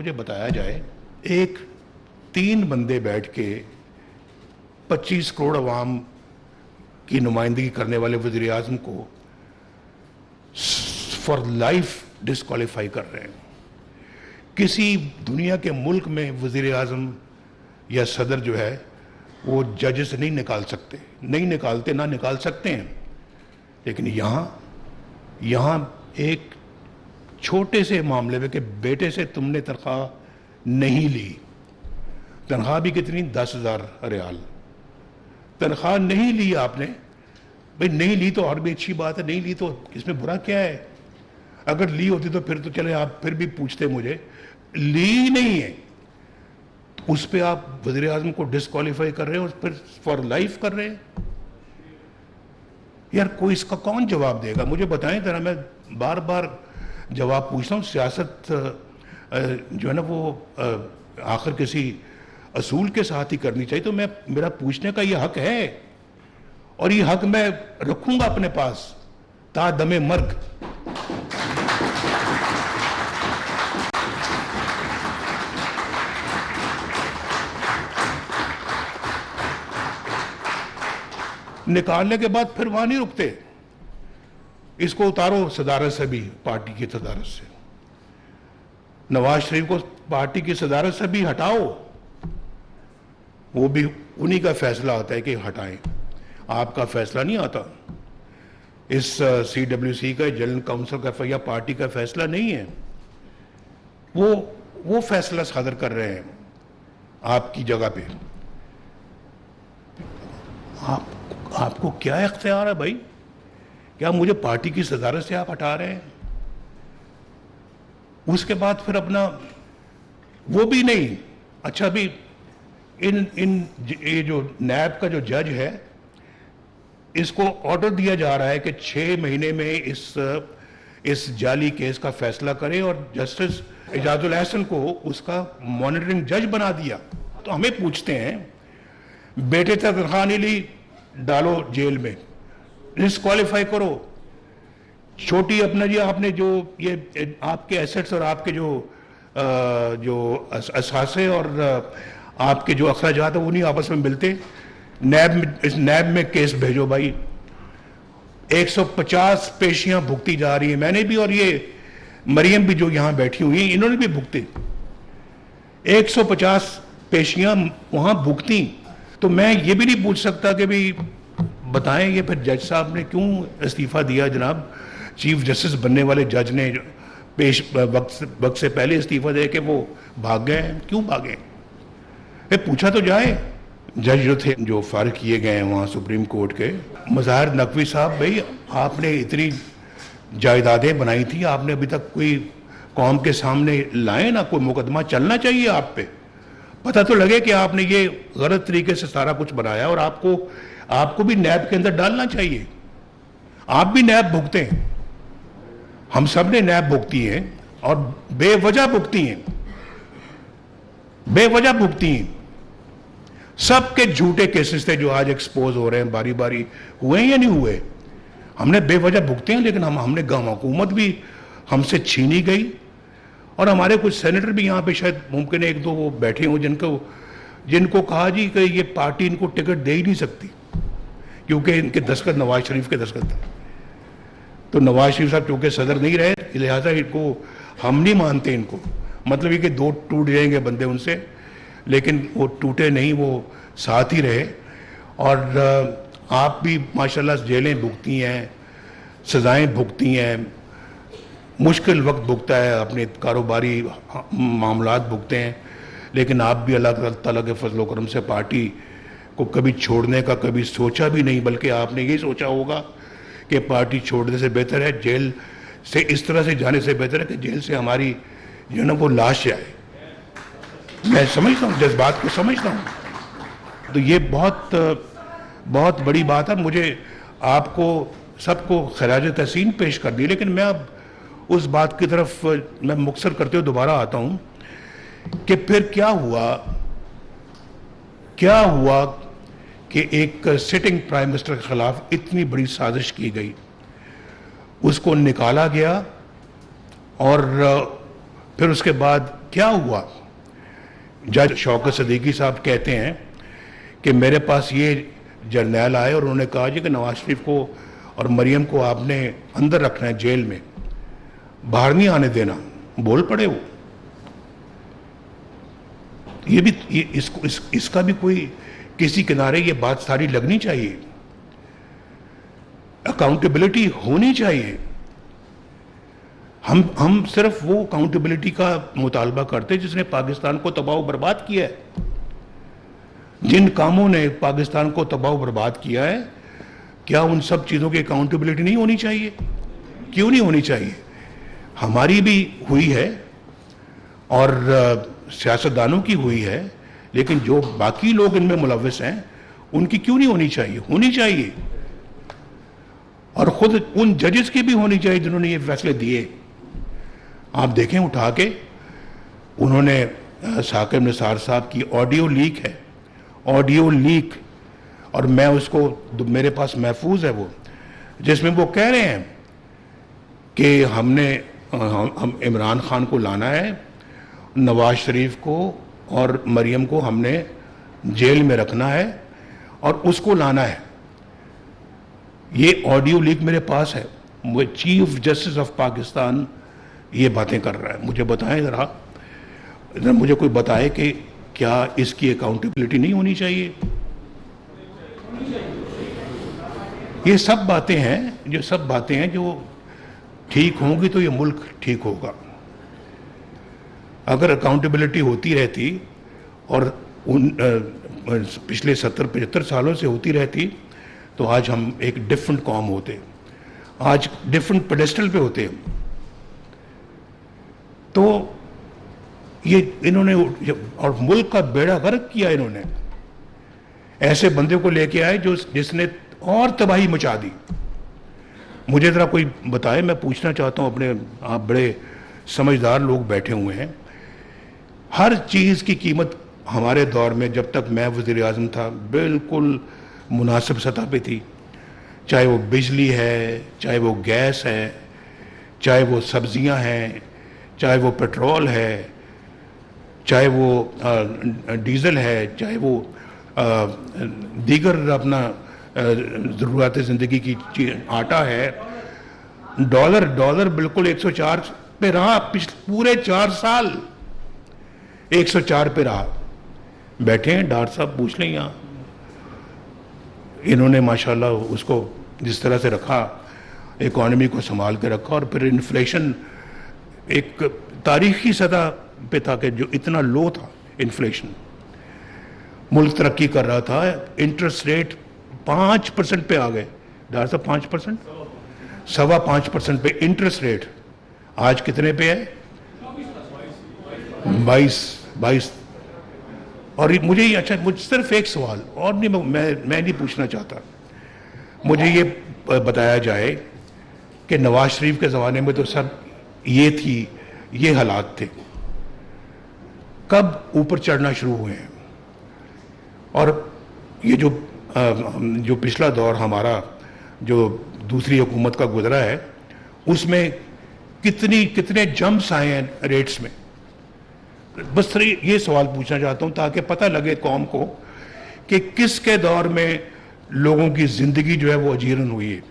मुझे बताया जाए, एक 3 बंदे बैठ के 25 करोड़ अवाम की नुमाइंदगी करने वाले वज़ीर आज़म को फॉर लाइफ डिस्क्वालीफाई कर रहे हैं। किसी दुनिया के मुल्क में वज़ीर आज़म या सदर जो है वो जज से नहीं निकाल सकते, नहीं निकालते, ना निकाल सकते हैं। लेकिन यहाँ एक छोटे से मामले में कि बेटे से तुमने तनख्वाह नहीं ली, तनख्वाह भी कितनी, 10,000 रियाल तनख्वाह नहीं ली आपने। भाई नहीं ली तो और भी अच्छी बात है, नहीं ली तो इसमें बुरा क्या है? अगर ली होती तो फिर तो चले, आप फिर भी पूछते मुझे, ली नहीं है उस पे आप वज़ीर आज़म को डिस्क्वालीफाई कर रहे हैं और फिर फॉर लाइफ कर रहे हैं। यार कोई इसका कौन जवाब देगा? मुझे बताएं जरा, मैं बार बार जवाब पूछता हूँ। सियासत जो है ना वो आखिर किसी असूल के साथ ही करनी चाहिए। तो मेरा पूछने का ये हक है और ये हक मैं रखूंगा अपने पास ता दमे मर्ग। निकालने के बाद फिर वहां नहीं रुकते, इसको उतारो सदारत से भी, पार्टी की सदारत से। नवाज शरीफ को पार्टी की सदारत से भी हटाओ, वो भी उन्हीं का फैसला आता है कि हटाएं, आपका फैसला नहीं आता। इस CWC का, जनरल काउंसिल का या पार्टी का फैसला नहीं है, वो फैसला सादर कर रहे हैं आपकी जगह पे। आपको क्या इख्तियार है भाई? क्या मुझे पार्टी की सदारत से आप हटा रहे हैं? उसके बाद फिर अपना वो भी नहीं। अच्छा, अभी ये जो नैब का जो जज है, इसको ऑर्डर दिया जा रहा है कि 6 महीने में इस जाली केस का फैसला करें और जस्टिस एजाजुल एहसन को उसका मॉनिटरिंग जज बना दिया। तो हमें पूछते हैं, बेटे तक तनख्वाह नहीं ली, डालो जेल में, डिस्क्वालीफाई करो। छोटी अपना जी, आपने जो ये आपके एसेट्स और आपके जो असासे और आपके जो अखराजात है वो नहीं आपस में मिलते। इस नैब में केस भेजो भाई। 150 पेशियां भुगती जा रही है, मैंने भी और ये मरियम भी जो यहां बैठी हुई, इन्होंने भी भुगते 150 पेशियां वहां भुगती। तो मैं ये भी नहीं पूछ सकता कि भाई बताएं ये फिर जज साहब ने क्यों इस्तीफा दिया? जनाब, चीफ जस्टिस बनने वाले जज ने वक्त से पहले इस्तीफा दे के वो भाग गए, क्यों भागे? पूछा तो जाए। जज जो थे, जो फारिग किए गए हैं वहाँ सुप्रीम कोर्ट के, मज़ाहिर नकवी साहब, भाई आपने इतनी जायदादें बनाई थी, आपने अभी तक कोई कौम के सामने लाए ना, कोई मुकदमा चलना चाहिए आप पे, पता तो लगे कि आपने ये गलत तरीके से सारा कुछ बनाया और आपको भी नैब के अंदर डालना चाहिए। आप भी नैब भुगते हैं, हम सब ने नैब भुगती है और बेवजह भुगती हैं, बेवजह भुगती हैं। सबके झूठे केसेस थे जो आज एक्सपोज हो रहे हैं, बारी बारी हुए या नहीं हुए, हमने बेवजह भुगते हैं। लेकिन हमने हुकूमत भी हमसे छीनी गई और हमारे कुछ सेनेटर भी यहाँ पे शायद मुमकिन है 1-2 वो बैठे हों जिनको कहा जी कि ये पार्टी इनको टिकट दे ही नहीं सकती क्योंकि इनके दस्तखत नवाज शरीफ के दस्तखत थे। तो नवाज शरीफ साहब चूंकि सदर नहीं रहे, लिहाजा इनको हम नहीं मानते। इनको मतलब ये कि 2 टूट जाएंगे बंदे उनसे, लेकिन वो टूटे नहीं, वो साथ ही रहे। और आप भी माशाल्लाह जेलें भुगती हैं, सज़ाएं भुगती हैं, मुश्किल वक्त भुगता है, अपने कारोबारी मामलात भुगते हैं, लेकिन आप भी अल्लाह ताला के फजल करम से पार्टी को कभी छोड़ने का कभी सोचा भी नहीं, बल्कि आपने यही सोचा होगा कि पार्टी छोड़ने से बेहतर है, जेल से इस तरह से जाने से बेहतर है कि जेल से हमारी जो ना वो लाश जाए। मैं समझता हूँ, जज्बात को समझता हूँ। तो ये बहुत बड़ी बात है। मुझे आपको सबको खराज तहसीन पेश कर दी, लेकिन मैं अब उस बात की तरफ मैं मुख्तसर करते हुए दोबारा आता हूँ कि फिर क्या हुआ कि एक सिटिंग प्राइम मिनिस्टर के खिलाफ इतनी बड़ी साजिश की गई, उसको निकाला गया और फिर उसके बाद क्या हुआ? जज शौकत सदीकी साहब कहते हैं कि मेरे पास ये जर्नैल आए और उन्होंने कहा जी कि नवाज शरीफ को और मरियम को आपने अंदर रखना है, जेल में, बाहर नहीं आने देना। बोल पड़े वो। ये भी इसका भी कोई किसी किनारे ये बात सारी लगनी चाहिए। अकाउंटेबिलिटी होनी चाहिए। हम सिर्फ वो अकाउंटेबिलिटी का मुतालबा करते जिसने पाकिस्तान को तबाह बर्बाद किया है। जिन कामों ने पाकिस्तान को तबाह बर्बाद किया है, क्या उन सब चीज़ों की अकाउंटेबिलिटी नहीं होनी चाहिए? क्यों नहीं होनी चाहिए? हमारी भी हुई है और सियासतदानों की हुई है, लेकिन जो बाकी लोग इनमें मुलव्वस हैं उनकी क्यों नहीं होनी चाहिए? होनी चाहिए। और खुद उन जजेस की भी होनी चाहिए जिन्होंने ये फैसले दिए। आप देखें उठा के, उन्होंने साकिब निसार साहब की ऑडियो लीक है, ऑडियो लीक, और मैं उसको, मेरे पास महफूज है वो, जिसमें वो कह रहे हैं कि हम इमरान खान को लाना है, नवाज शरीफ को और मरियम को हमने जेल में रखना है और उसको लाना है। ये ऑडियो लीक मेरे पास है। वो चीफ जस्टिस ऑफ पाकिस्तान ये बातें कर रहा है। मुझे बताएं ज़रा मुझे कोई बताए कि क्या इसकी अकाउंटेबिलिटी नहीं होनी चाहिए? ये सब बातें हैं जो ठीक होंगी तो ये मुल्क ठीक होगा। अगर अकाउंटेबिलिटी होती रहती और पिछले 70-75 सालों से होती रहती तो आज हम एक डिफरेंट कौम होते, आज डिफरेंट पेडेस्टल पे होते। तो ये इन्होंने और मुल्क का बेड़ा गर्क किया। इन्होंने ऐसे बंदे को लेके आए जिसने और तबाही मचा दी। मुझे जरा कोई बताए, मैं पूछना चाहता हूं अपने, आप बड़े समझदार लोग बैठे हुए हैं, हर चीज की कीमत हमारे दौर में जब तक मैं वज़ीर आज़म था बिल्कुल मुनासिब सतह पे थी। चाहे वो बिजली है, चाहे वो गैस है, चाहे वो सब्जियां हैं, चाहे वो पेट्रोल है, चाहे वो डीजल है, चाहे वो दीगर अपना ज़रूरत ज़िंदगी की आटा है। डॉलर बिल्कुल 104 पे रहा, पूरे 4 साल 104 पे रहा। बैठे हैं डॉक्टर साहब, पूछ लें यहाँ, इन्होंने माशाल्लाह उसको जिस तरह से रखा, इकॉनमी को संभाल के रखा, और फिर इन्फ्लेशन एक तारीखी सतह पे था कि जो इतना लो था इन्फ्लेशन, मुल्क तरक्की कर रहा था, इंटरेस्ट रेट 5% पे आ गए। डॉक्टर साहब 5%, 5.25% पे इंटरेस्ट रेट, आज कितने पे है? 22। और मुझे ये, अच्छा, मुझे सिर्फ एक सवाल और नहीं, मैं नहीं पूछना चाहता, मुझे ये बताया जाए कि नवाज शरीफ के ज़माने में तो सब ये हालात थे, कब ऊपर चढ़ना शुरू हुए हैं? और ये जो पिछला दौर हमारा जो दूसरी हुकूमत का गुजरा है, उसमें कितने जंप्स आए हैं रेट्स में? बस ये सवाल पूछना चाहता हूं ताकि पता लगे कौम को कि किसके दौर में लोगों की जिंदगी जो है वो अजीरन हुई है।